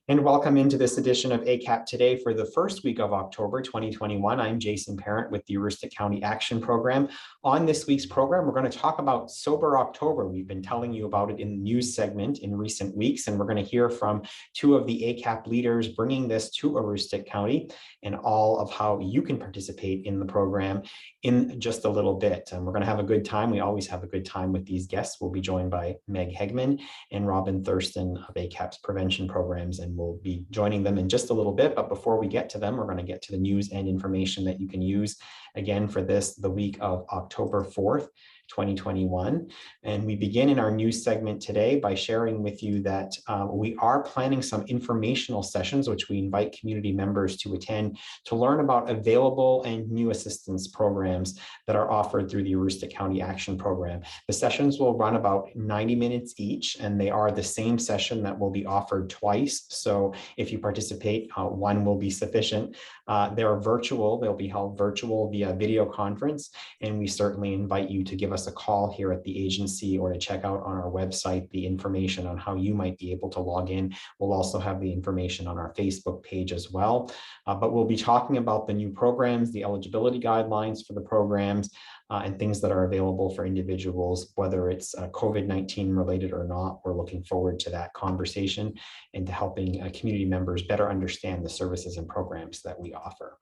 And welcome into this edition of ACAP Today for the first week of October 2021. I'm Jason Parent with the Aroostook County Action Program. On this week's program, we're going to talk about Sober October. We've been telling you about it in the news segment in recent weeks, and we're going to hear from two of the ACAP leaders bringing this to Aroostook County and all of how you can participate in the program in just a little bit. And we're going to have a good time. We always have a good time with these guests. We'll be joined by Meg Hegemann and Robin Thurston of ACAP's prevention programs, and we'll be joining them in just a little bit. But before we get to them, we're going to get to the news and information that you can use again for the week of October 4th, 2021. And we begin in our news segment today by sharing with you that we are planning some informational sessions, which we invite community members to attend to learn about available and new assistance programs that are offered through the Aroostook County Action Program. The sessions will run about 90 minutes each, and they are the same session that will be offered twice. So if you participate, one will be sufficient. They are virtual. They'll be held virtual via video conference, and we certainly invite you to give us a call here at the agency or to check out on our website the information on how you might be able to log in. We'll also have the information on our Facebook page as well. But we'll be talking about the new programs, the eligibility guidelines for the programs, and things that are available for individuals, whether it's COVID-19 related or not. We're looking forward to that conversation and to helping community members better understand the services and programs that we offer.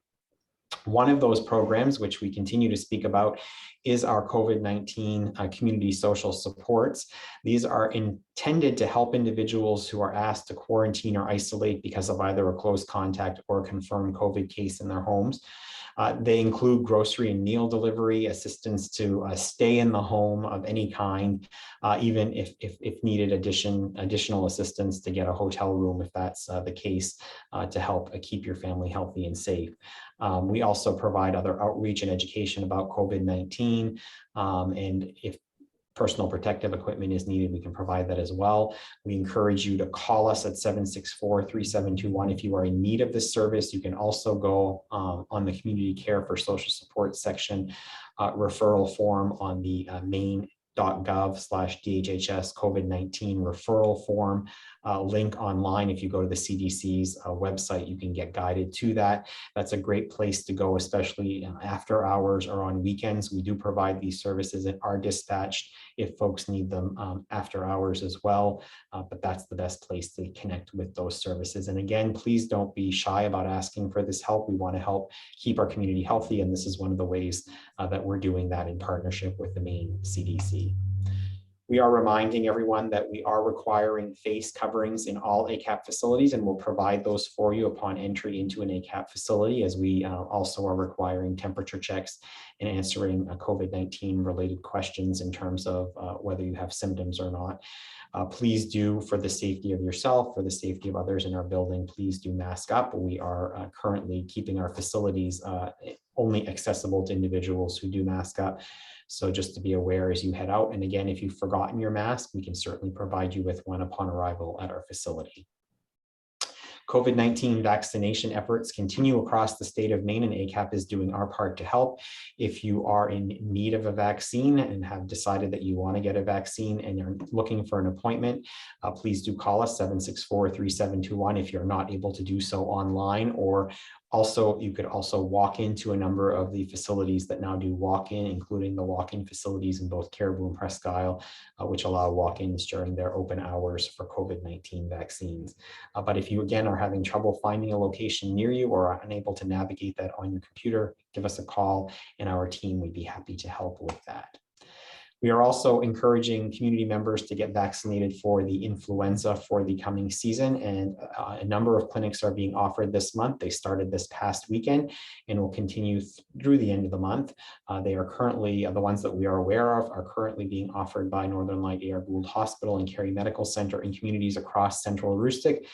One of those programs, which we continue to speak about, is our COVID-19 community social supports. These are intended to help individuals who are asked to quarantine or isolate because of either a close contact or a confirmed COVID case in their homes. They include grocery and meal delivery, assistance to stay in the home of any kind, even if needed additional assistance to get a hotel room if that's the case, to help keep your family healthy and safe. We also provide other outreach and education about COVID-19, and if personal protective equipment is needed, we can provide that as well. We encourage you to call us at 764-3721 if you are in need of this service. You can also go on the community care for social support section referral form on the maine.gov/DHHS COVID-19 referral form link online. If you go to the CDC's website, you can get guided to that. That's a great place to go, especially after hours or on weekends. We do provide these services that are dispatched if folks need them after hours as well, but that's the best place to connect with those services. And again, please don't be shy about asking for this help. We want to help keep our community healthy, and this is one of the ways that we're doing that in partnership with the Maine CDC. We are reminding everyone that we are requiring face coverings in all ACAP facilities, and we'll provide those for you upon entry into an ACAP facility, as we also are requiring temperature checks and answering COVID-19 related questions in terms of whether you have symptoms or not. Please do, for the safety of yourself, for the safety of others in our building, please do mask up. We are currently keeping our facilities only accessible to individuals who do mask up. So just to be aware as you head out. And again, if you've forgotten your mask, we can certainly provide you with one upon arrival at our facility. COVID-19 vaccination efforts continue across the state of Maine, and ACAP is doing our part to help. If you are in need of a vaccine and have decided that you want to get a vaccine and you're looking for an appointment, please do call us 764-3721 if you're not able to do so online, or also, you could also walk into a number of the facilities that now do walk-in, including the walk-in facilities in both Caribou and Presque Isle, which allow walk-ins during their open hours for COVID-19 vaccines. But if you, again, are having trouble finding a location near you or are unable to navigate that on your computer, give us a call, and our team would be happy to help with that. We are also encouraging community members to get vaccinated for the influenza for the coming season, and a number of clinics are being offered this month. They started this past weekend and will continue through the end of the month. They are currently, the ones that we are aware of, are currently being offered by Northern Light A.R. Gould Hospital and Carey Medical Center in communities across Central Aroostook,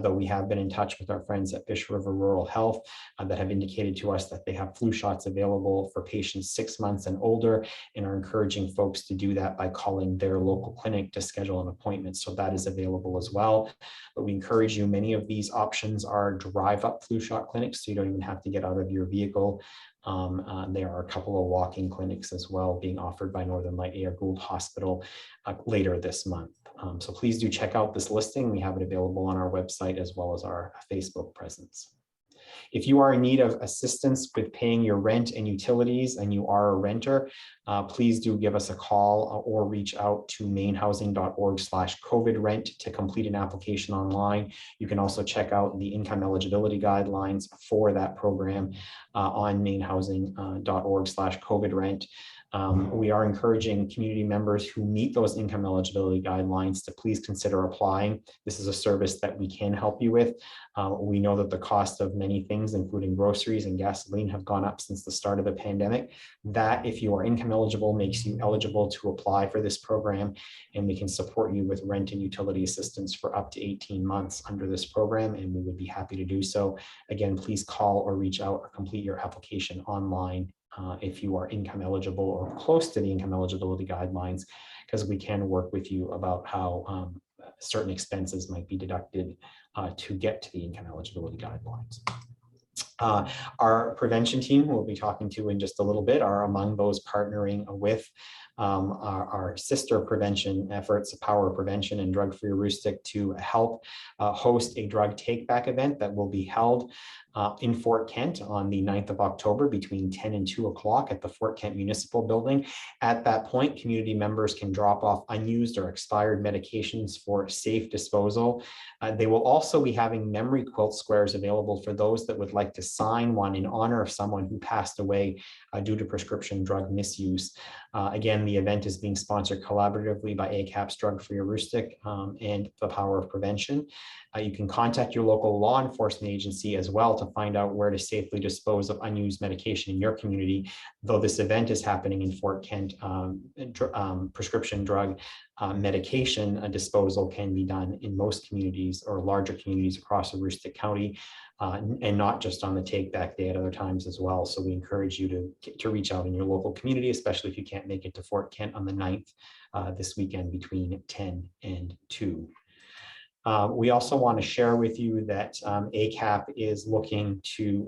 though we have been in touch with our friends at Fish River Rural Health that have indicated to us that they have flu shots available for patients 6 months and older, and are encouraging folks folks to do that by calling their local clinic to schedule an appointment. So that is available as well. But we encourage you, many of these options are drive-up flu shot clinics, so you don't even have to get out of your vehicle. There are a couple of walk-in clinics as well being offered by Northern Light Air Gould Hospital later this month. So please do check out this listing. We have it available on our website as well as our Facebook presence. If you are in need of assistance with paying your rent and utilities and you are a renter, please do give us a call or reach out to mainehousing.org/COVID-rent to complete an application online. You can also check out the income eligibility guidelines for that program on mainehousing.org/COVID-rent. We are encouraging community members who meet those income eligibility guidelines to please consider applying. This is a service that we can help you with. We know that the cost of many things, including groceries and gasoline, have gone up since the start of the pandemic. That, if you are income eligible, makes you eligible to apply for this program, and we can support you with rent and utility assistance for up to 18 months under this program, and we would be happy to do so. Again, please call or reach out or complete your application online if you are income eligible or close to the income eligibility guidelines, because we can work with you about how certain expenses might be deducted to get to the income eligibility guidelines. Our prevention team, who we'll be talking to in just a little bit, are among those partnering with our sister prevention efforts, Power of Prevention and Drug Free Aroostook, to help host a drug take-back event that will be held in Fort Kent on the 9th of October between 10 and 2 o'clock at the Fort Kent Municipal Building. At that point, community members can drop off unused or expired medications for safe disposal. They will also be having memory quilt squares available for those that would like to sign one in honor of someone who passed away due to prescription drug misuse. Again, the event is being sponsored collaboratively by ACAP's Drug Free Aroostook and the Power of Prevention. You can contact your local law enforcement agency as well to find out where to safely dispose of unused medication in your community. Though this event is happening in Fort Kent, prescription drug medication disposal can be done in most communities or larger communities across Aroostook County, and not just on the take back day, at other times as well. So we encourage you to reach out in your local community, especially if you can't make it to Fort Kent on the 9th this weekend between 10 and 2. We also want to share with you that ACAP is looking to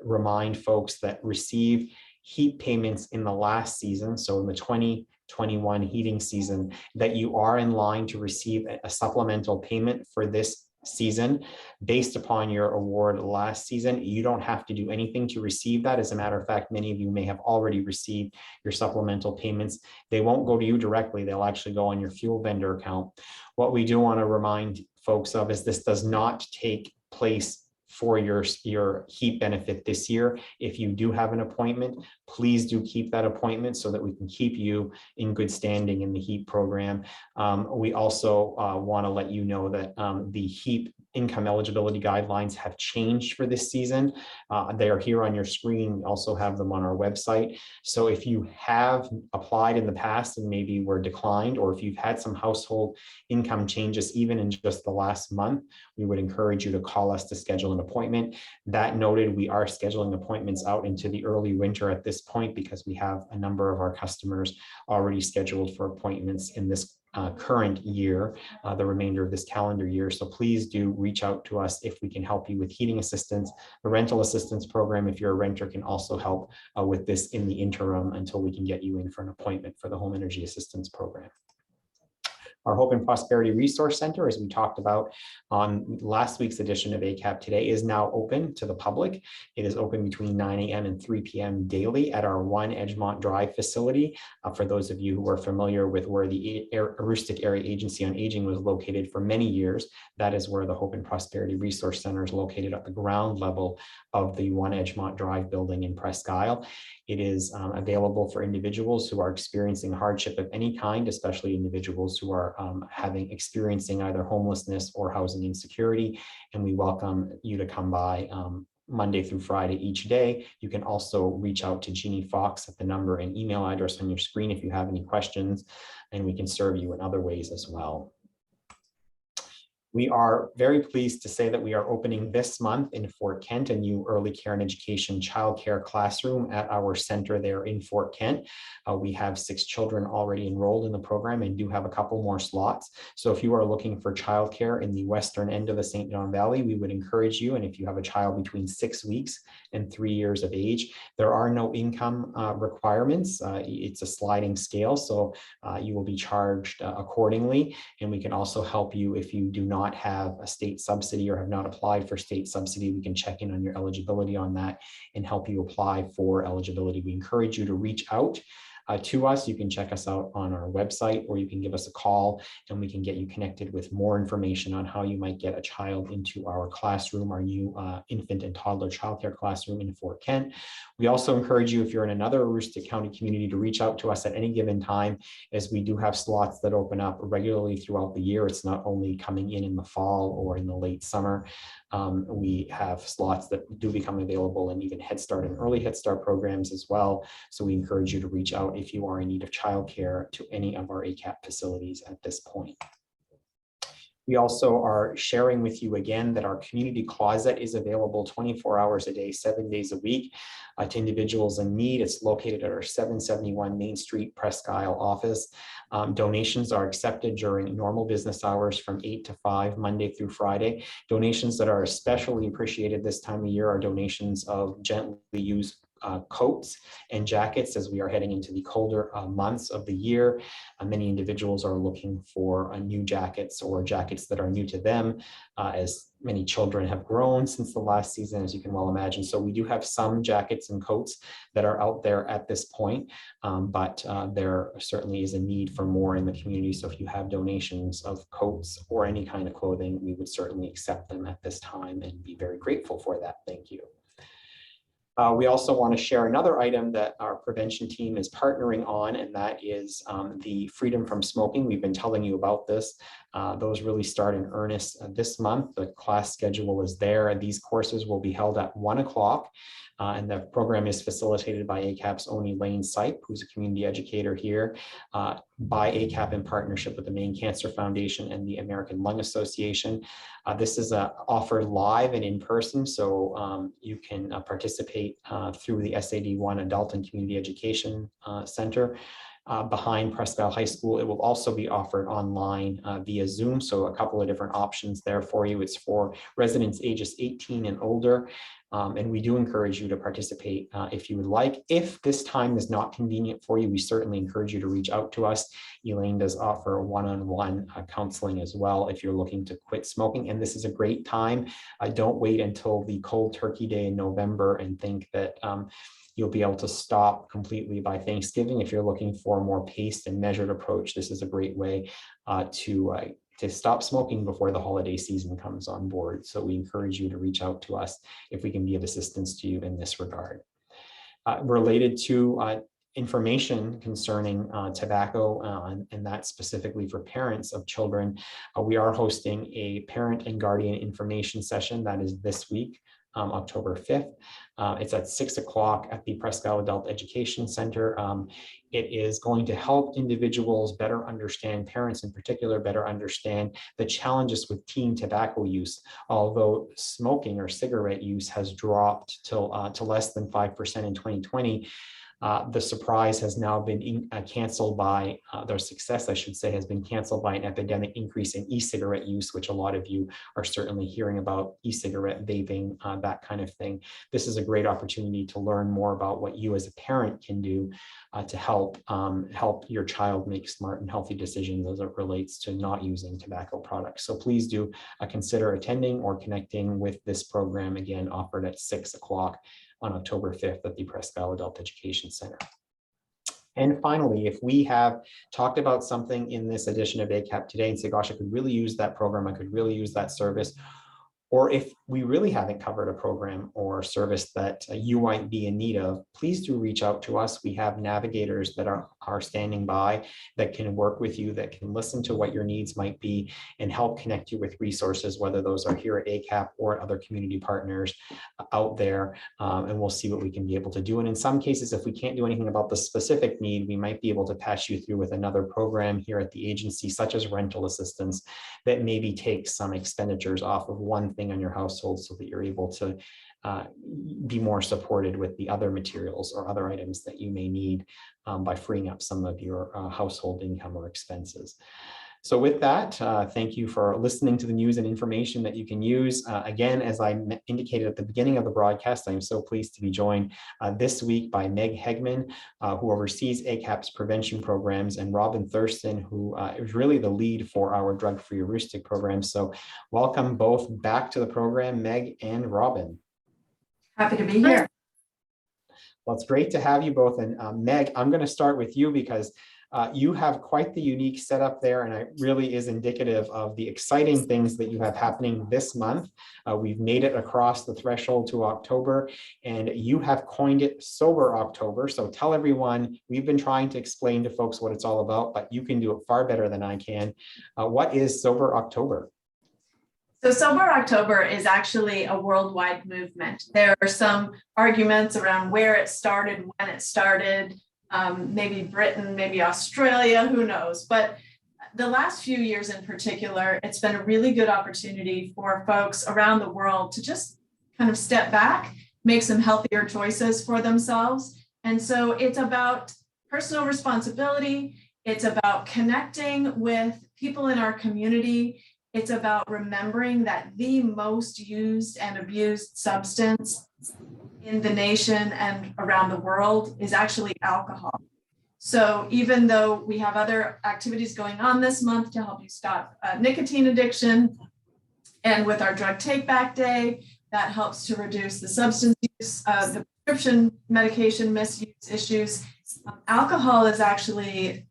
remind folks that receive heat payments in the last season, so in the 2021 heating season, that you are in line to receive a supplemental payment for this season based upon your award last season. You don't have to do anything to receive that. As a matter of fact, many of you may have already received your supplemental payments. They won't go to you directly. They'll actually go on your fuel vendor account. What we do want to remind folks of is this does not take place for your heat benefit this year. If you do have an appointment, please do keep that appointment so that we can keep you in good standing in the heat program. We also want to let you know that the heat income eligibility guidelines have changed for this season. They are here on your screen. We also have them on our website. So if you have applied in the past and maybe were declined, or if you've had some household income changes even in just the last month, we would encourage you to call us to schedule an appointment. That noted, we are scheduling appointments out into the early winter at this point because we have a number of our customers already scheduled for appointments in this current year, the remainder of this calendar year. So please do reach out to us if we can help you with heating assistance. The rental assistance program, if you're a renter, can also help with this in the interim until we can get you in for an appointment for the home energy assistance program. Our Hope and Prosperity Resource Center, as we talked about on last week's edition of ACAP Today, is now open to the public. It is open between 9 a.m. and 3 p.m. daily at our 1 Edgemont Drive facility. For those of you who are familiar with where the Aroostook Area Agency on Aging was located for many years, that is where the Hope and Prosperity Resource Center is located at the ground level of the 1 Edgemont Drive building in Presque Isle. It is available for individuals who are experiencing hardship of any kind, especially individuals who are experiencing either homelessness or housing insecurity. And we welcome you to come by Monday through Friday each day. You can also reach out to Jeannie Fox at the number and email address on your screen if you have any questions, and we can serve you in other ways as well. We are very pleased to say that we are opening this month in Fort Kent a new early care and education childcare classroom at our center there in Fort Kent. We have 6 children already enrolled in the program and do have a couple more slots. So if you are looking for childcare in the western end of the St. John Valley, we would encourage you. And if you have a child between 6 weeks and 3 years of age, there are no income requirements. It's a sliding scale, so you will be charged accordingly. And we can also help you if you do not have a state subsidy or have not applied for state subsidy. We can check in on your eligibility on that and help you apply for eligibility. We encourage you to reach out to us. You can check us out on our website, or you can give us a call and we can get you connected with more information on how you might get a child into our classroom, our new infant and toddler childcare classroom in Fort Kent. We also encourage you, if you're in another Aroostook County community, to reach out to us at any given time, as we do have slots that open up regularly throughout the year. It's not only coming in the fall or in the late summer. We have slots that do become available in even Head Start and early Head Start programs as well. So we encourage you to reach out if you are in need of childcare to any of our ACAP facilities at this point. We also are sharing with you again that our community closet is available 24 hours a day, 7 days a week to individuals in need. It's located at our 771 Main Street Presque Isle office. Donations are accepted during normal business hours from 8 to 5, Monday through Friday. Donations that are especially appreciated this time of year are donations of gently used coats and jackets, as we are heading into the colder months of the year. Many individuals are looking for new jackets or jackets that are new to them, as many children have grown since the last season, as you can well imagine. So we do have some jackets and coats that are out there at this point, but there certainly is a need for more in the community. So if you have donations of coats or any kind of clothing, we would certainly accept them at this time and be very grateful for that. Thank you. We also want to share another item that our prevention team is partnering on, and that is the Freedom from Smoking. We've been telling you about this. Those really start in earnest this month. The class schedule is there. These courses will be held at 1 o'clock. And the program is facilitated by ACAP's own Elaine Sipe, who's a community educator here, by ACAP in partnership with the Maine Cancer Foundation and the American Lung Association. This is offered live and in person, so you can participate through the SAD1 Adult and Community Education Center. Behind Presque Isle High School. It will also be offered online via Zoom, so a couple of different options there for you. It's for residents ages 18 and older, and we do encourage you to participate if you would like. If this time is not convenient for you, we certainly encourage you to reach out to us. Elaine does offer one-on-one counseling as well if you're looking to quit smoking, and this is a great time. Don't wait until the cold turkey day in November and think that you'll be able to stop completely by Thanksgiving. If you're looking for a more paced and measured approach, this is a great way to stop smoking before the holiday season comes on board. So we encourage you to reach out to us if we can be of assistance to you in this regard. Related to information concerning tobacco, and that specifically for parents of children, we are hosting a parent and guardian information session that is this week. October 5th. It's at 6 o'clock at the Presque Isle Adult Education Center. It is going to help individuals better understand, parents in particular, better understand the challenges with teen tobacco use. Although smoking or cigarette use has dropped to less than 5% in 2020, the surprise has now been canceled by, their success, I should say, has been canceled by an epidemic increase in e-cigarette use, which a lot of you are certainly hearing about, e-cigarette, vaping, that kind of thing. This is a great opportunity to learn more about what you as a parent can do to help your child make smart and healthy decisions as it relates to not using tobacco products. So please do consider attending or connecting with this program, again, offered at 6 o'clock on October 5th at the Presque Isle Adult Education Center. And finally, if we have talked about something in this edition of ACAP Today and say, gosh, I could really use that program, I could really use that service, or if we really haven't covered a program or service that you might be in need of, please do reach out to us. We have navigators that are standing by that can work with you, that can listen to what your needs might be and help connect you with resources, whether those are here at ACAP or at other community partners out there. And we'll see what we can be able to do. And in some cases, if we can't do anything about the specific need, we might be able to pass you through with another program here at the agency, such as rental assistance, that maybe takes some expenditures off of one thing on your household so that you're able to be more supported with the other materials or other items that you may need by freeing up some of your household income or expenses. So with that, thank you for listening to the news and information that you can use. Again, as I indicated at the beginning of the broadcast, I am so pleased to be joined this week by Meg Hegemann, who oversees ACAP's prevention programs, and Robin Thurston, who is really the lead for our Drug Free Aroostook program. So welcome both back to the program, Meg and Robin. Happy to be here. Well, it's great to have you both. And Meg, I'm going to start with you because you have quite the unique setup there, and it really is indicative of the exciting things that you have happening this month. We've made it across the threshold to October, and you have coined it Sober October. So tell everyone, we've been trying to explain to folks what it's all about, but you can do it far better than I can. What is Sober October? So Sober October is actually a worldwide movement. There are some arguments around where it started, when it started, maybe Britain, maybe Australia, who knows? But the last few years in particular, it's been a really good opportunity for folks around the world to just kind of step back, make some healthier choices for themselves. And so it's about personal responsibility. It's about connecting with people in our community. It's about remembering that the most used and abused substance in the nation and around the world is actually alcohol. So even though we have other activities going on this month to help you stop nicotine addiction, and with our Drug Take Back Day, that helps to reduce the substance use, the prescription medication misuse issues, alcohol is actually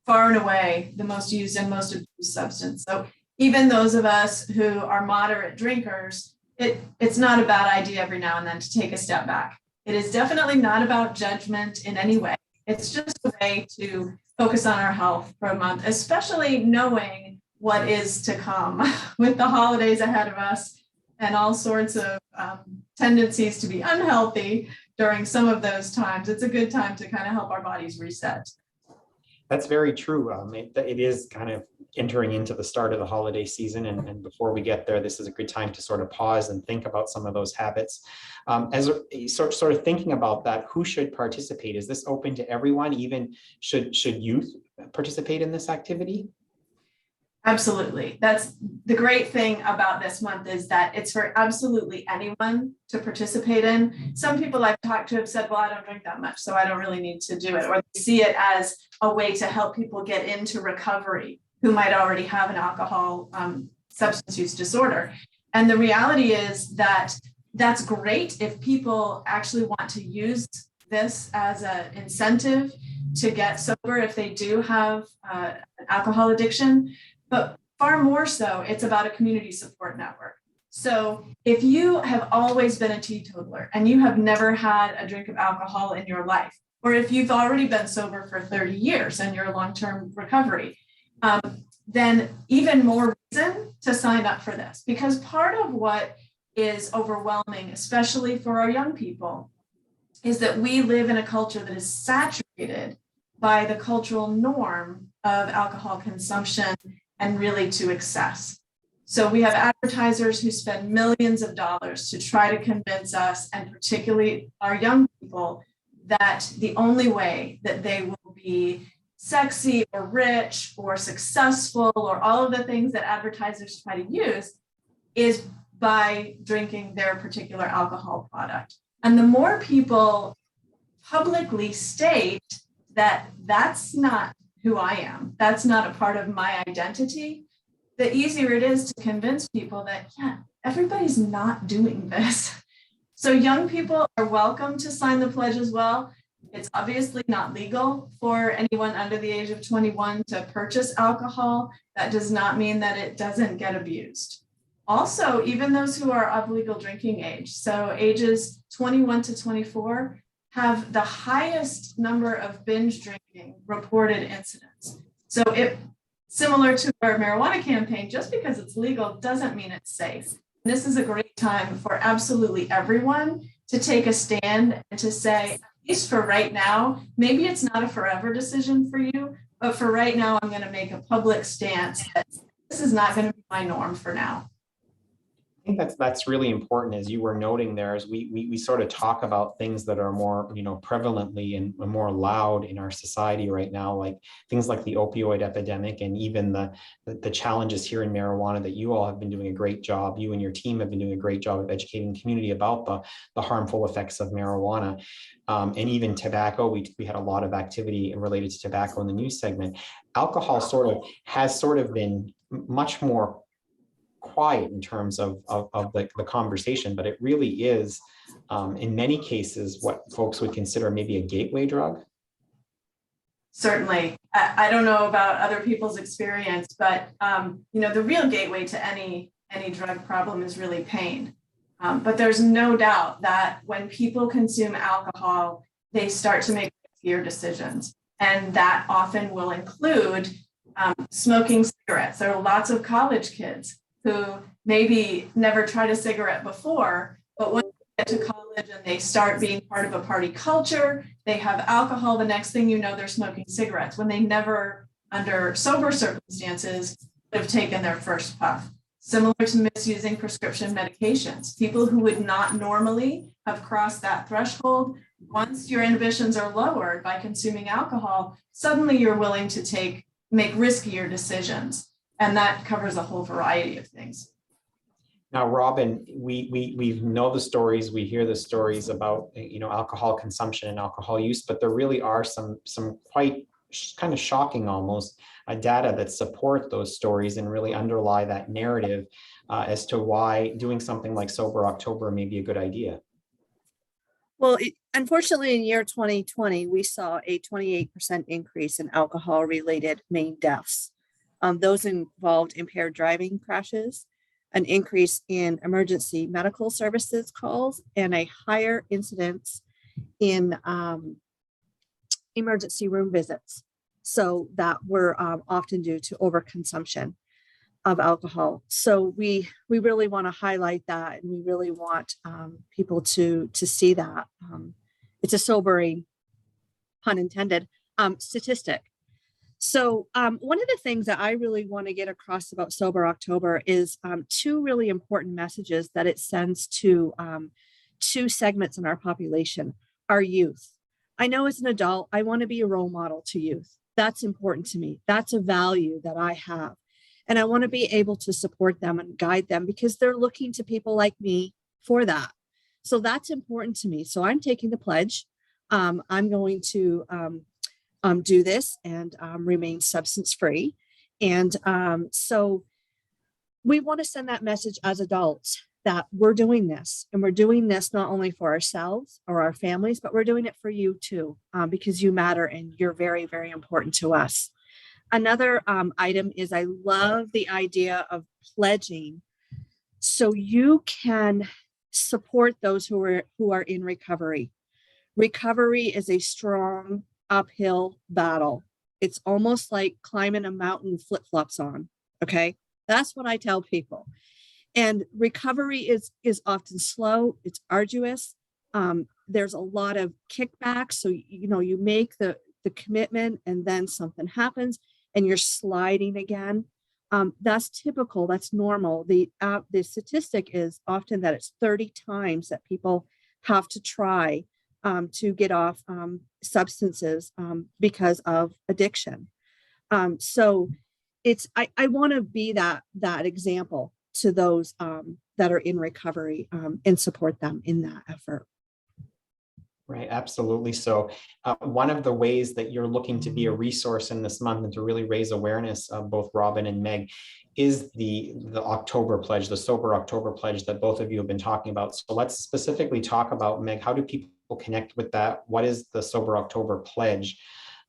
far and away the most used and most abused substance. So even those of us who are moderate drinkers, it's not a bad idea every now and then to take a step back. It is definitely not about judgment in any way. It's just a way to focus on our health for a month, especially knowing what is to come with the holidays ahead of us and all sorts of tendencies to be unhealthy during some of those times. It's a good time to kind of help our bodies reset. That's very true. It is kind of entering into the start of the holiday season. And before we get there, this is a good time to sort of pause and think about some of those habits. As sort of thinking about that, who should participate? Is this open to everyone? Even should youth participate in this activity? Absolutely. That's the great thing about this month, is that it's for absolutely anyone to participate in. Some people I've talked to have said, well, I don't drink that much, so I don't really need to do it. Or they see it as a way to help people get into recovery who might already have an alcohol substance use disorder. And the reality is that that's great if people actually want to use this as an incentive to get sober if they do have an alcohol addiction. But far more so, it's about a community support network. So if you have always been a teetotaler and you have never had a drink of alcohol in your life, or if you've already been sober for 30 years and you're long-term recovery, then even more reason to sign up for this. Because part of what is overwhelming, especially for our young people, is that we live in a culture that is saturated by the cultural norm of alcohol consumption and really to excess. So we have advertisers who spend millions of dollars to try to convince us, and particularly our young people, that the only way that they will be sexy or rich or successful or all of the things that advertisers try to use is by drinking their particular alcohol product. And the more people publicly state that that's not who I am, that's not a part of my identity, the easier it is to convince people that, yeah, everybody's not doing this. So young people are welcome to sign the pledge as well. It's obviously not legal for anyone under the age of 21 to purchase alcohol. That does not mean that it doesn't get abused. Also, even those who are of legal drinking age, so ages 21 to 24, have the highest number of binge drinking reported incidents. So similar to our marijuana campaign, just because it's legal doesn't mean it's safe. And this is a great time for absolutely everyone to take a stand and to say, at least for right now, maybe it's not a forever decision for you, but for right now, I'm going to make a public stance that this is not going to be my norm for now. I think that's really important, as you were noting there, as we sort of talk about things that are more, prevalently and more loud in our society right now, like things like the opioid epidemic and even the challenges here in marijuana, that you all have been doing a great job. You and your team have been doing a great job of educating the community about the harmful effects of marijuana. And even tobacco, we had a lot of activity related to tobacco in the news segment. Alcohol has been much more quiet in terms of the conversation, but it really is, in many cases, what folks would consider maybe a gateway drug. Certainly. I don't know about other people's experience, but the real gateway to any drug problem is really pain. But there's no doubt that when people consume alcohol, they start to make fear decisions. And that often will include smoking cigarettes. There are lots of college kids who maybe never tried a cigarette before, but when they get to college and they start being part of a party culture, they have alcohol, the next thing you know, they're smoking cigarettes when they never, under sober circumstances, would have taken their first puff. Similar to misusing prescription medications. People who would not normally have crossed that threshold, once your inhibitions are lowered by consuming alcohol, suddenly you're willing to make riskier decisions. And that covers a whole variety of things. Now, Robin, we know the stories, we hear the stories about alcohol consumption and alcohol use, but there really are some quite kind of shocking almost data that support those stories and really underlie that narrative as to why doing something like Sober October may be a good idea. Well, unfortunately, in year 2020, we saw a 28% increase in alcohol-related Maine deaths. Those involved impaired driving crashes, an increase in emergency medical services calls, and a higher incidence in emergency room visits. So that were often due to overconsumption of alcohol. So we really want to highlight that, and we really want people to see that. It's a sobering, pun intended, statistic. So one of the things that I really want to get across about Sober October is two really important messages that it sends to two segments in our population, our youth. I know as an adult, I want to be a role model to youth. That's important to me. That's a value that I have. And I want to be able to support them and guide them because they're looking to people like me for that. So that's important to me. So I'm taking the pledge. I'm going to do this and remain substance free. And so we want to send that message as adults that we're doing this, and we're doing this not only for ourselves or our families, but we're doing it for you too, because you matter and you're very, very important to us. Another item is I love the idea of pledging so you can support those who are in recovery. Recovery is a strong uphill battle. It's almost like climbing a mountain flip-flops on. Okay, that's what I tell people. And recovery is often slow. It's arduous. There's a lot of kickbacks. So you make the commitment, and then something happens, and you're sliding again. That's typical. That's normal. The statistic is often that it's 30 times that people have to try to get off substances because of addiction. So I want to be that example to those that are in recovery and support them in that effort. Right, absolutely. So one of the ways that you're looking to be a resource in this month and to really raise awareness of both Robin and Meg is the October pledge, the Sober October pledge that both of you have been talking about. So let's specifically talk about, Meg, how do people connect with that? What is the Sober October pledge?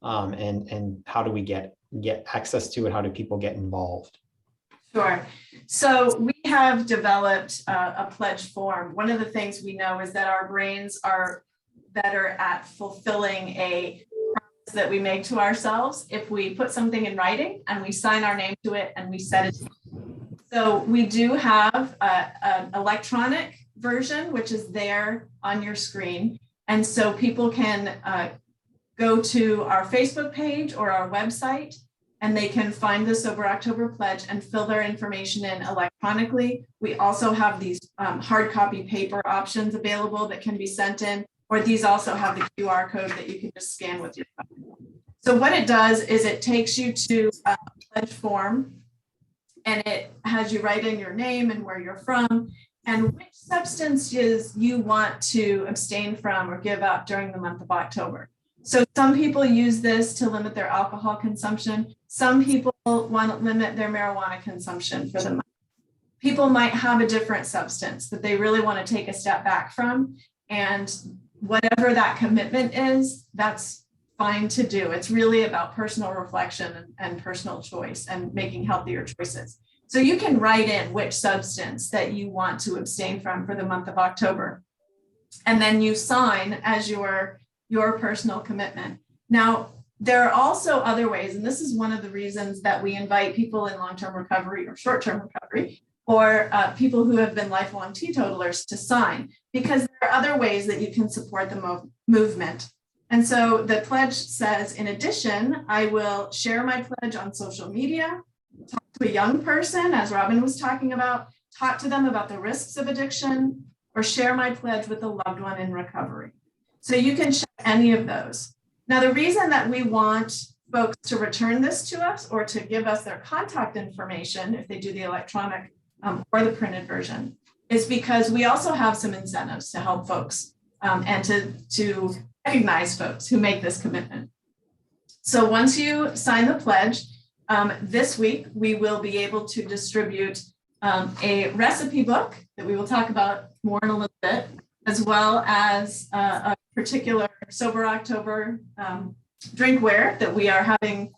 And how do we get access to it? How do people get involved? Sure. So we have developed a pledge form. One of the things we know is that our brains are better at fulfilling a promise that we make to ourselves if we put something in writing and we sign our name to it and we set it. So we do have an electronic version, which is there on your screen. And so people can go to our Facebook page or our website, and they can find the Sober October Pledge and fill their information in electronically. We also have these hard copy paper options available that can be sent in, or these also have the QR code that you can just scan with your phone. So what it does is it takes you to a pledge form, and it has you write in your name and where you're from and which substances you want to abstain from or give up during the month of October. So some people use this to limit their alcohol consumption. Some people want to limit their marijuana consumption for the month. People might have a different substance that they really want to take a step back from. And whatever that commitment is, that's fine to do. It's really about personal reflection and personal choice and making healthier choices. So you can write in which substance that you want to abstain from for the month of October. And then you sign as your personal commitment. Now, there are also other ways, and this is one of the reasons that we invite people in long-term recovery or short-term recovery, or people who have been lifelong teetotalers to sign, because there are other ways that you can support the movement. And so the pledge says, in addition, I will share my pledge on social media, talk to a young person, as Robin was talking about, talk to them about the risks of addiction, or share my pledge with a loved one in recovery. So you can check any of those. Now, the reason that we want folks to return this to us or to give us their contact information, if they do the electronic or the printed version, is because we also have some incentives to help folks and to recognize folks who make this commitment. So once you sign the pledge, this week, we will be able to distribute a recipe book that we will talk about more in a little bit, as well as a particular Sober October drinkware that we are having,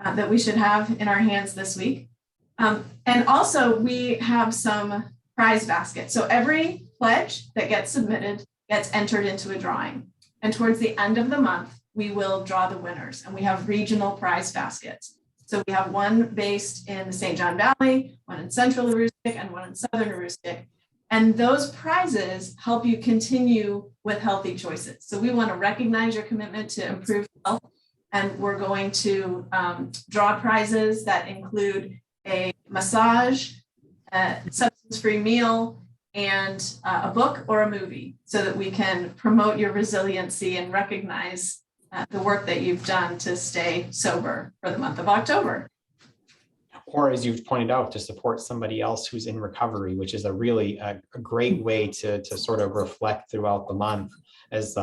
that we should have in our hands this week. And also we have some prize baskets. So every pledge that gets submitted gets entered into a drawing. And towards the end of the month, we will draw the winners, and we have regional prize baskets. So we have one based in the St. John Valley, one in Central Aroostook, and one in Southern Aroostook. And those prizes help you continue with healthy choices. So we want to recognize your commitment to improve health. And we're going to draw prizes that include a massage, a substance-free meal, and a book or a movie, so that we can promote your resiliency and recognize the work that you've done to stay sober for the month of October. Or, as you've pointed out, to support somebody else who's in recovery, which is a really a great way to sort of reflect throughout the month. As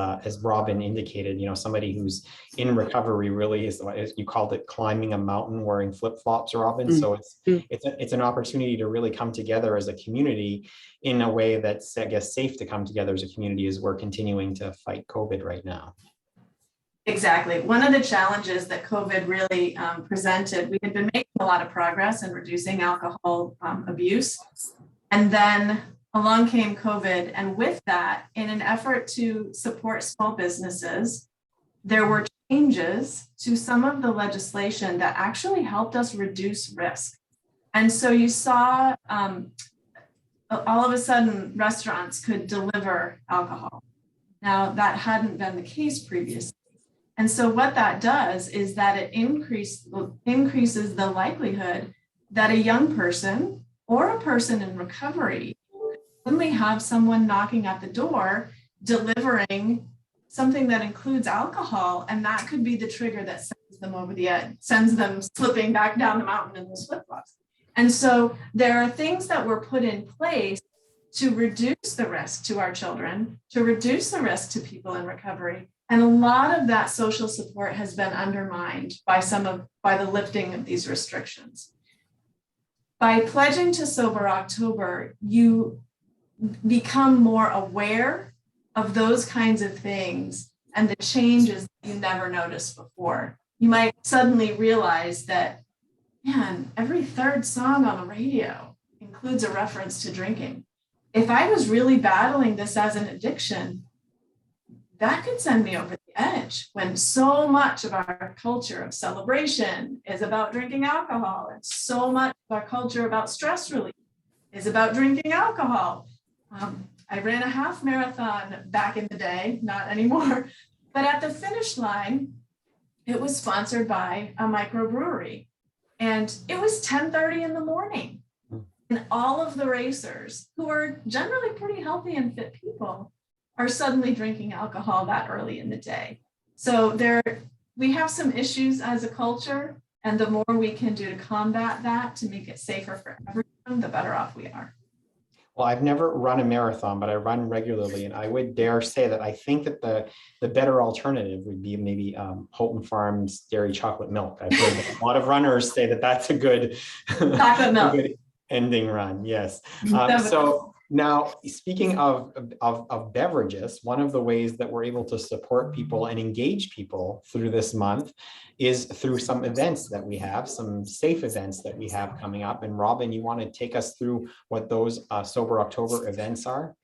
Robin indicated, somebody who's in recovery really is, as you called it, climbing a mountain wearing flip-flops, Robin. So it's an opportunity to really come together as a community in a way that's, I guess, safe to come together as a community as we're continuing to fight COVID right now. Exactly. One of the challenges that COVID really presented, we had been making a lot of progress in reducing alcohol abuse. And then along came COVID. And with that, in an effort to support small businesses, there were changes to some of the legislation that actually helped us reduce risk. And so you saw all of a sudden restaurants could deliver alcohol. Now, that hadn't been the case previously. And so what that does is that it increases the likelihood that a young person or a person in recovery suddenly have someone knocking at the door delivering something that includes alcohol, and that could be the trigger that sends them over the edge, sends them slipping back down the mountain in those flip-flops. And so there are things that were put in place to reduce the risk to our children, to reduce the risk to people in recovery. And a lot of that social support has been undermined by the lifting of these restrictions. By pledging to Sober October, you become more aware of those kinds of things and the changes that you never noticed before. You might suddenly realize that, man, every third song on the radio includes a reference to drinking. If I was really battling this as an addiction, that could send me over the edge when so much of our culture of celebration is about drinking alcohol, and so much of our culture about stress relief is about drinking alcohol. I ran a half marathon back in the day, not anymore, but at the finish line, it was sponsored by a microbrewery, and it was 10:30 in the morning. And all of the racers, who are generally pretty healthy and fit people, are suddenly drinking alcohol that early in the day. So we have some issues as a culture, and the more we can do to combat that, to make it safer for everyone, the better off we are. Well, I've never run a marathon, but I run regularly, and I would dare say that I think that the better alternative would be maybe Houghton Farms dairy chocolate milk. I've heard a lot of runners say that that's a good, Chocolate milk. a good ending run. Yes. So now, speaking of beverages, one of the ways that we're able to support people and engage people through this month is through some events that we have, some safe events that we have coming up. And Robin, you want to take us through what those Sober October events are?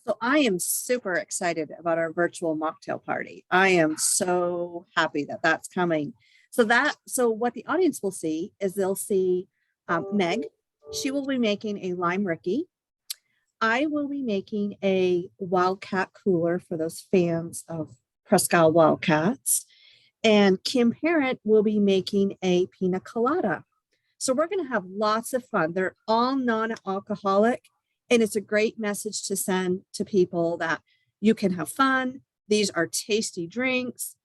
So I am super excited about our virtual mocktail party. I am so happy that that's coming. So what the audience will see is they'll see Meg. She will be making a lime Ricky. I will be making a Wildcat cooler for those fans of Presque Wildcats. And Kim Parent will be making a pina colada. So we're going to have lots of fun. They're all non-alcoholic, and it's a great message to send to people that you can have fun. These are tasty drinks.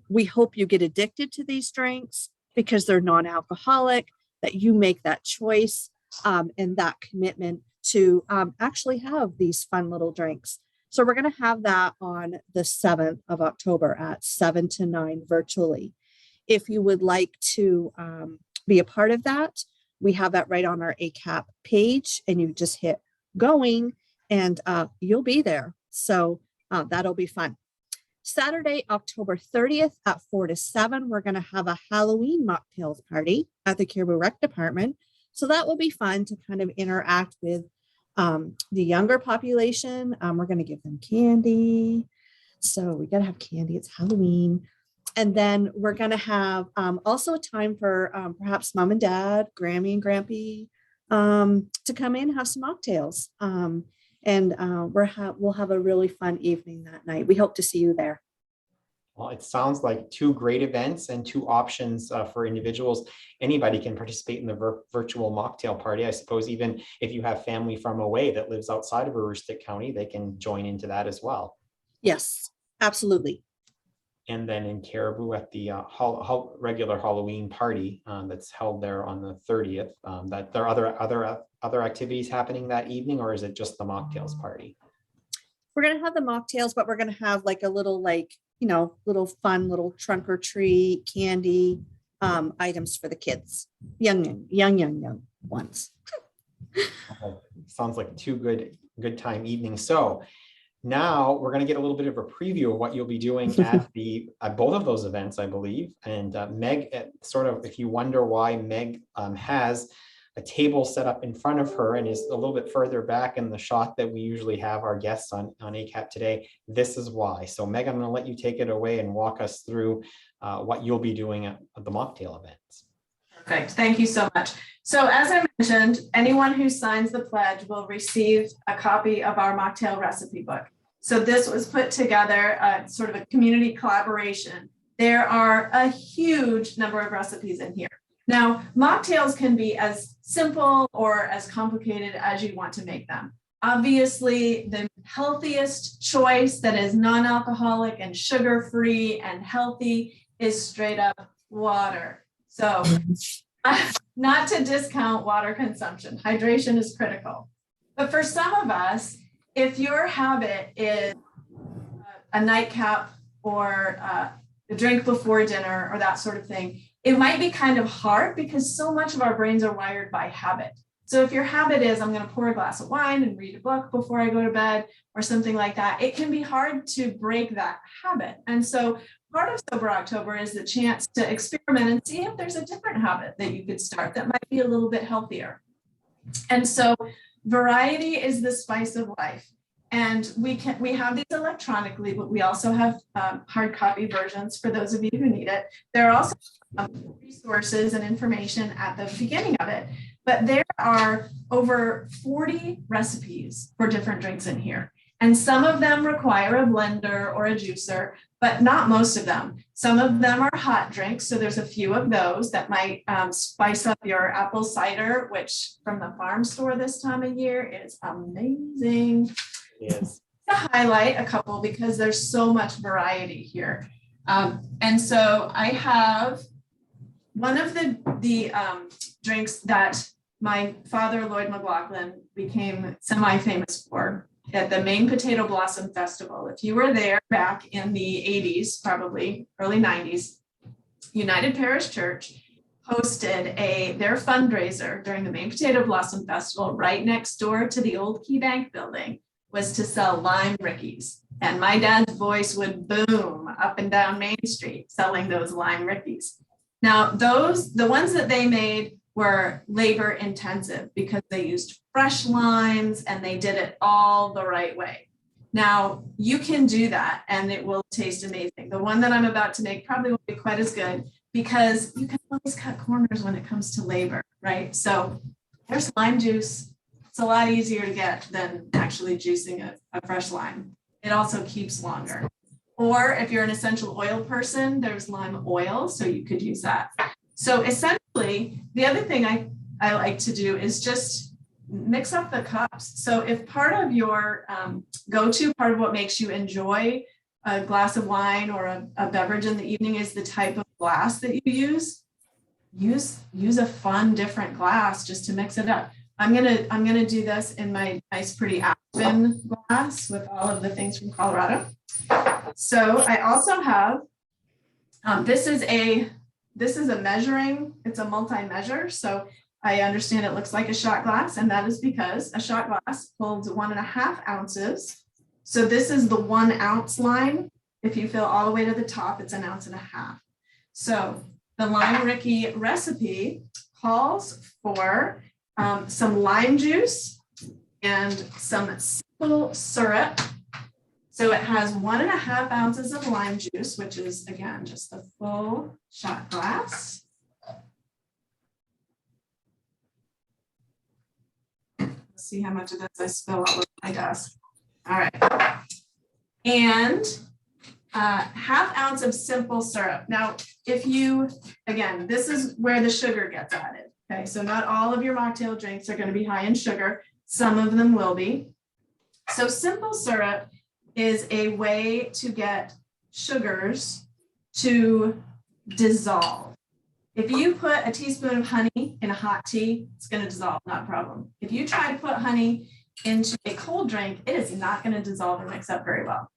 We hope you get addicted to these drinks because they're non-alcoholic, that you make that choice and that commitment to actually have these fun little drinks. So we're going to have that on the 7th of October at 7 to 9 virtually. If you would like to be a part of that, we have that right on our ACAP page, and you just hit going and you'll be there. So that'll be fun. Saturday, October 30th at 4 to 7, we're going to have a Halloween mocktails party at the Caribou Rec Department. So that will be fun to kind of interact with the younger population. We're going to give them candy. So we got to have candy. It's Halloween. And then we're going to have also a time for perhaps mom and dad, Grammy and Grampy to come in and have some mocktails. And we'll have a really fun evening that night. We hope to see you there. Well, it sounds like two great events and two options for individuals. Anybody can participate in the virtual mocktail party. I suppose even if you have family from away that lives outside of Aroostook County, they can join into that as well. Yes, absolutely. And then in Caribou at the regular Halloween party that's held there on the 30th, that there are other activities happening that evening, or is it just the mocktails party? We're going to have the mocktails, but we're going to have like a little little fun little trunk or treat candy items for the kids, young ones. Okay. Sounds like two good time evenings. So now we're going to get a little bit of a preview of what you'll be doing at both of those events, I believe. And Meg, sort of, if you wonder why Meg has a table set up in front of her and is a little bit further back in the shot that we usually have our guests on ACAP Today, this is why. So Meg, I'm going to let you take it away and walk us through what you'll be doing at the mocktail events. Perfect. Thank you so much. So as I mentioned, anyone who signs the pledge will receive a copy of our mocktail recipe book. So this was put together, sort of a community collaboration. There are a huge number of recipes in here. Now, mocktails can be as simple or as complicated as you want to make them. Obviously, the healthiest choice that is non-alcoholic and sugar-free and healthy is straight up water. So not to discount water consumption, hydration is critical. But for some of us, if your habit is a nightcap or a drink before dinner or that sort of thing, it might be kind of hard because so much of our brains are wired by habit. So if your habit is, I'm going to pour a glass of wine and read a book before I go to bed or something like that, it can be hard to break that habit. And so part of Sober October is the chance to experiment and see if there's a different habit that you could start that might be a little bit healthier. And so variety is the spice of life. And we have these electronically, but we also have hard copy versions for those of you who need it. There are also resources and information at the beginning of it, but there are over 40 recipes for different drinks in here. And some of them require a blender or a juicer, but not most of them. Some of them are hot drinks. So there's a few of those that might spice up your apple cider, which from the farm store this time of year is amazing. Yes. To highlight a couple because there's so much variety here. And so I have one of the drinks that my father, Lloyd McLaughlin, became semi-famous for at the Maine Potato Blossom Festival. If you were there back in the 80s, probably early 90s, United Parish Church hosted their fundraiser during the Maine Potato Blossom Festival right next door to the old Key Bank building was to sell lime rickeys. And my dad's voice would boom up and down Main Street selling those lime rickeys. Now, the ones that they made were labor intensive because they used fresh limes and they did it all the right way. Now, you can do that and it will taste amazing. The one that I'm about to make probably won't be quite as good because you can always cut corners when it comes to labor, right? There's lime juice. It's a lot easier to get than actually juicing a fresh lime. It also keeps longer. Or if you're an essential oil person, there's lime oil, so you could use that. So essentially, the other thing I like to do is just mix up the cups. So if part of your go-to, part of what makes you enjoy a glass of wine or a beverage in the evening is the type of glass that you use a fun, different glass just to mix it up. I'm gonna do this in my nice, pretty Aspen glass with all of the things from Colorado. So I also have this is a measuring. It's a multi-measure. So I understand it looks like a shot glass, and that is because a shot glass holds 1.5 ounces. So this is the 1 ounce line. If you fill all the way to the top, it's 1.5 ounces. So the lime rickey recipe calls for some lime juice and some simple syrup. So it has 1.5 ounces of lime juice, which is again just the full shot glass. Let's see how much of this I spill all over my desk. All right. And 1/2 ounce of simple syrup. Now, again, this is where the sugar gets added. Okay, so not all of your mocktail drinks are going to be high in sugar. Some of them will be. So simple syrup is a way to get sugars to dissolve. If you put a teaspoon of honey in a hot tea, it's going to dissolve, not a problem. If you try to put honey into a cold drink, it is not going to dissolve or mix up very well.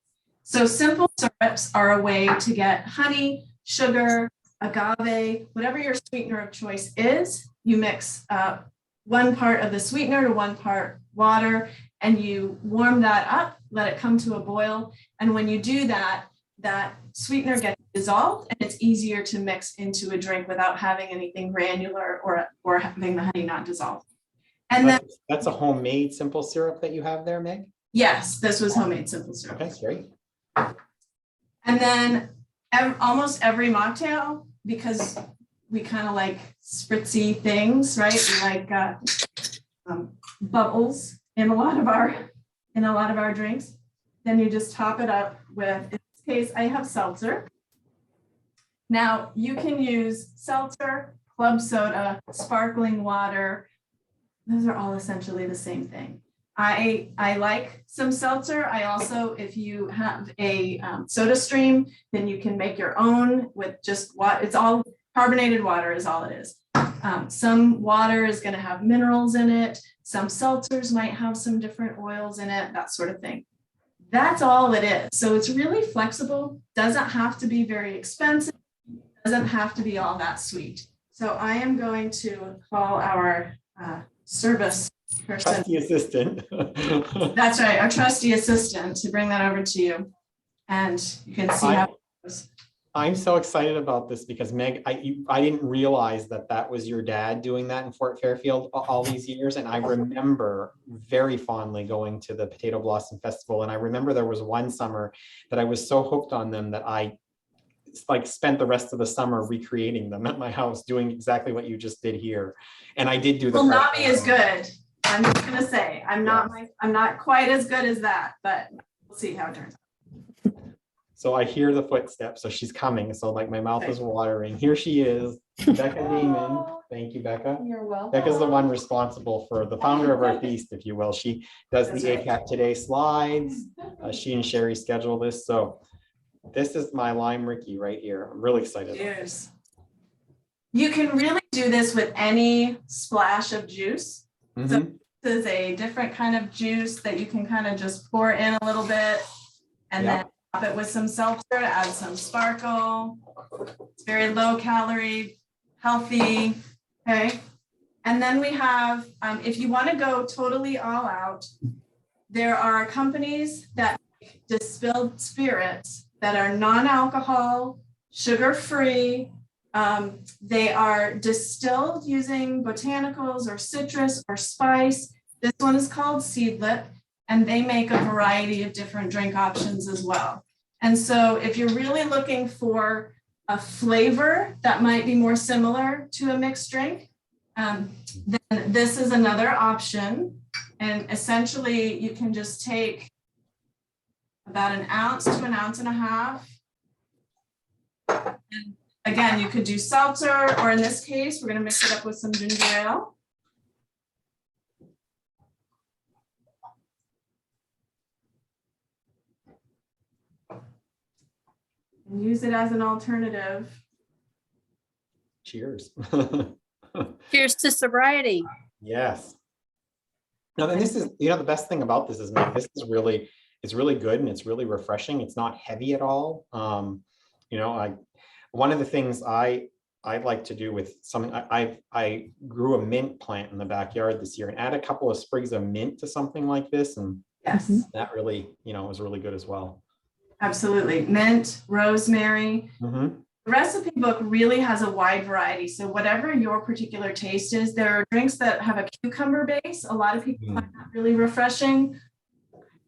So simple syrups are a way to get honey, sugar, agave, whatever your sweetener of choice is. You mix 1 part of the sweetener to 1 part water, and you warm that up, let it come to a boil. And when you do that, that sweetener gets dissolved and it's easier to mix into a drink without having anything granular or having the honey not dissolve. And then that's a homemade simple syrup that you have there, Meg? Yes, this was homemade simple syrup. Okay, great. And then almost every mocktail, because we kind of like spritzy things, right? We like bubbles in a lot of our drinks. Then you just top it up with, in this case, I have seltzer. Now you can use seltzer, club soda, sparkling water. Those are all essentially the same thing. I like some seltzer. I also, if you have a soda stream, then you can make your own with just what it's all carbonated water is all it is. Some water is going to have minerals in it. Some seltzers might have some different oils in it, that sort of thing. That's all it is. So it's really flexible, doesn't have to be very expensive, doesn't have to be all that sweet. So I am going to call our service person. Trusty assistant. That's right, our trusty assistant, to bring that over to you. And you can see how it goes. I'm so excited about this because Meg, I didn't realize that that was your dad doing that in Fort Fairfield all these years. And I remember very fondly going to the Potato Blossom Festival. And I remember there was one summer that I was so hooked on them that I like spent the rest of the summer recreating them at my house, doing exactly what you just did here. And I did do the. Will not be as good. I'm just gonna say, I'm not quite as good as that, but we'll see how it turns out. So I hear the footsteps, so she's coming. So like my mouth is watering. Here she is, Becca Damon. Thank you, Becca. You're welcome. Becca's the one responsible for the founder of our feast, if you will. She does the ACAP Today slides. She and Sherry schedule this. So this is my Lime Ricky right here. I'm really excited. Cheers. You can really do this with any splash of juice. Mm-hmm. So this is a different kind of juice that you can kind of just pour in a little bit and then top it with some seltzer to add some sparkle. It's very low calorie, healthy. Okay. And then we have, if you want to go totally all out, there are companies that make distilled spirits that are non-alcohol, sugar-free. They are distilled using botanicals or citrus or spice. This one is called Seedlip, and they make a variety of different drink options as well. And so if you're really looking for a flavor that might be more similar to a mixed drink, then this is another option. And essentially you can just take about an ounce to an ounce and a half. And again, you could do seltzer, or in this case, we're going to mix it up with some ginger ale. And use it as an alternative. Cheers. Cheers to sobriety. Yes. Now, and this is, the best thing about this is, man, this is really, it's really good and it's really refreshing. It's not heavy at all. One of the things I like to do with something, I grew a mint plant in the backyard this year and add a couple of sprigs of mint to something like this. And yes, that really, was really good as well. Absolutely. Mint, rosemary. Mm-hmm. The recipe book really has a wide variety. So whatever your particular taste is, there are drinks that have a cucumber base. A lot of people find that really refreshing.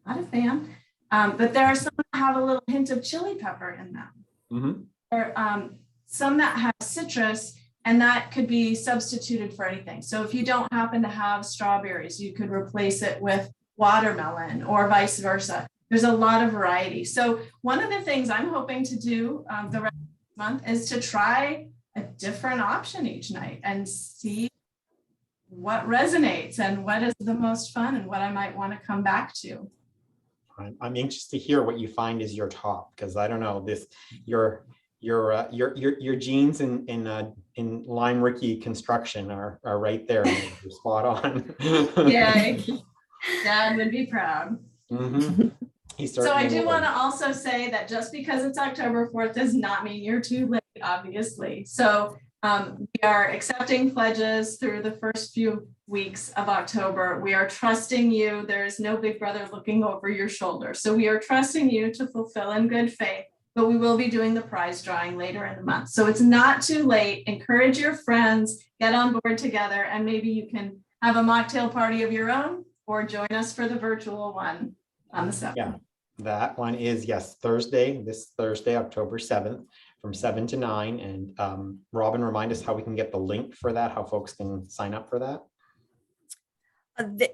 Not a fan. But there are some that have a little hint of chili pepper in them. Mm-hmm. There are some that have citrus, and that could be substituted for anything. So if you don't happen to have strawberries, you could replace it with watermelon or vice versa. There's a lot of variety. So one of the things I'm hoping to do the rest of this month is to try a different option each night and see what resonates and what is the most fun and what I might want to come back to. I'm anxious to hear what you find is your top, because I don't know this. Your genes in Lime Ricky construction are right there. You're spot on. Yay. Dad would be proud. Mm-hmm. So I do want to also say that just because it's October 4th does not mean you're too late, obviously. So we are accepting pledges through the first few weeks of October. We are trusting you. There is no big brother looking over your shoulder. So we are trusting you to fulfill in good faith, but we will be doing the prize drawing later in the month. So it's not too late. Encourage your friends, get on board together, and maybe you can have a mocktail party of your own or join us for the virtual one on the 7th. Yeah, that one is, yes, this Thursday, October 7th from 7 to 9. And Robin, remind us how we can get the link for that, how folks can sign up for that.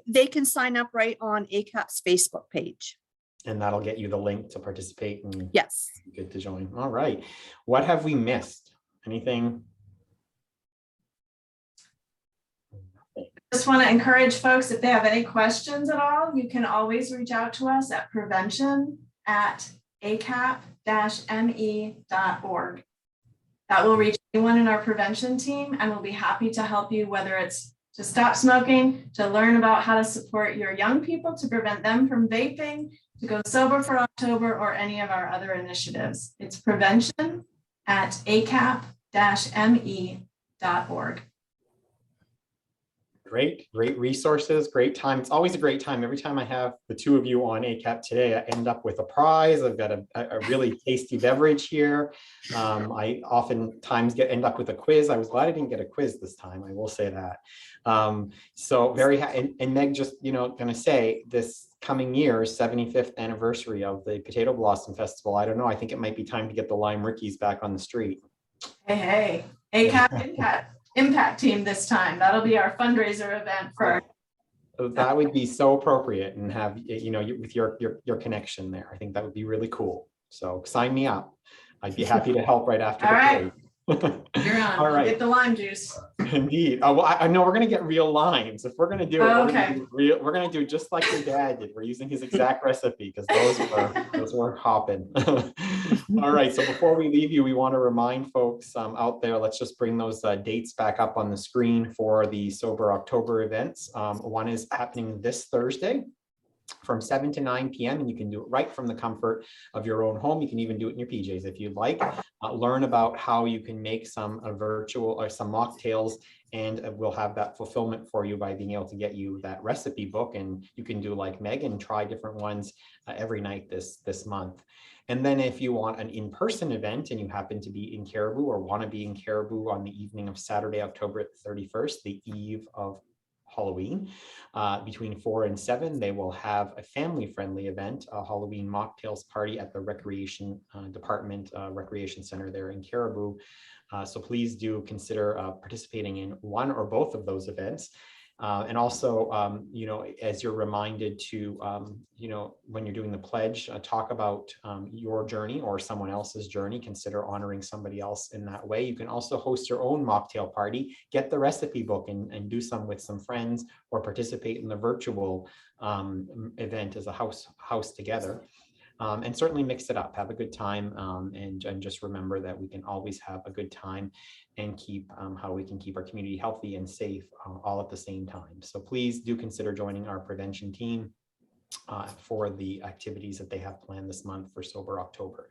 They can sign up right on ACAP's Facebook page. And that'll get you the link to participate. And yes. Good to join. All right. What have we missed? Anything? Just want to encourage folks, if they have any questions at all, you can always reach out to us at prevention@acap-me.org. That will reach anyone in our prevention team, and we'll be happy to help you, whether it's to stop smoking, to learn about how to support your young people to prevent them from vaping, to go sober for October, or any of our other initiatives. It's prevention@acap-me.org. Great resources, great time. It's always a great time. Every time I have the two of you on ACAP Today, I end up with a prize. I've got a really tasty beverage here. I oftentimes end up with a quiz. I was glad I didn't get a quiz this time, I will say that. So very happy. And Meg, just, going to say this coming year's 75th anniversary of the Potato Blossom Festival. I don't know. I think it might be time to get the Lime Rickies back on the street. Hey, ACAP Impact Team this time. That'll be our fundraiser event for. That would be so appropriate, and have, with your connection there. I think that would be really cool. So sign me up. I'd be happy to help right after. All the right. You're on. All right. Get the lime juice. Indeed. Well, I know we're going to get real limes. If we're going to do it, okay. we're going to do just like your dad did. We're using his exact recipe because those were hopping. All right. So before we leave you, we want to remind folks out there, let's just bring those dates back up on the screen for the Sober October events. One is happening this Thursday from 7 to 9 p.m. and you can do it right from the comfort of your own home. You can even do it in your PJs if you'd like. Learn about how you can make some virtual or some mocktails, and we'll have that fulfillment for you by being able to get you that recipe book, and you can do like Meg and try different ones every night this month. And then if you want an in-person event and you happen to be in Caribou or want to be in Caribou on the evening of Saturday, October 31st, the eve of Halloween, between 4 and 7, they will have a family-friendly event, a Halloween mocktails party at the Recreation Department Recreation Center there in Caribou. So please do consider participating in one or both of those events. And also, as you're reminded to, when you're doing the pledge, talk about your journey or someone else's journey. Consider honoring somebody else in that way. You can also host your own mocktail party, get the recipe book and do some with some friends, or participate in the virtual event as a house together. And certainly mix it up, have a good time, and just remember that we can always have a good time and keep how we can keep our community healthy and safe all at the same time. So please do consider joining our prevention team for the activities that they have planned this month for Sober October.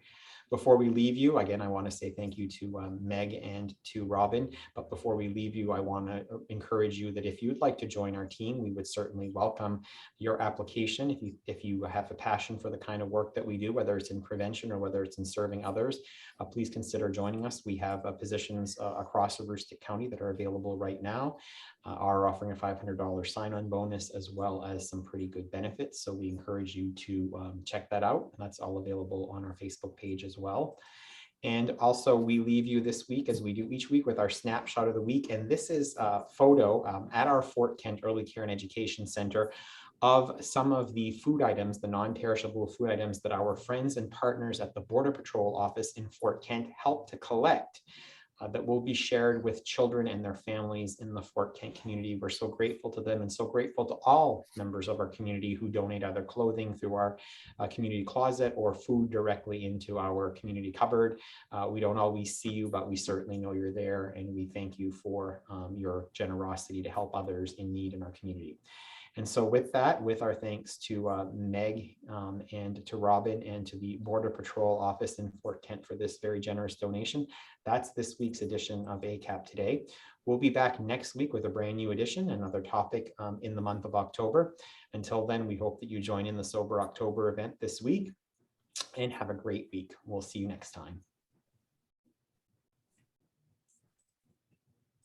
Before we leave you, again, I want to say thank you to Meg and to Robin. But before we leave you, I want to encourage you that if you would like to join our team, we would certainly welcome your application. If you have a passion for the kind of work that we do, whether it's in prevention or whether it's in serving others, please consider joining us. We have positions across Aroostook County that are available right now. Are offering a $500 sign-on bonus as well as some pretty good benefits. So we encourage you to check that out. And that's all available on our Facebook page as well. And also we leave you this week, as we do each week, with our snapshot of the week. And this is a photo at our Fort Kent Early Care and Education Center of some of the food items, the non-perishable food items that our friends and partners at the Border Patrol office in Fort Kent help to collect. That will be shared with children and their families in the Fort Kent community. We're so grateful to them and so grateful to all members of our community who donate either clothing through our community closet or food directly into our community cupboard. We don't always see you, but we certainly know you're there, and we thank you for your generosity to help others in need in our community. And so with that, with our thanks to Meg and to Robin and to the Border Patrol office in Fort Kent for this very generous donation, that's this week's edition of ACAP Today. We'll be back next week with a brand new edition, another topic in the month of October. Until then, we hope that you join in the Sober October event this week and have a great week. We'll see you next time.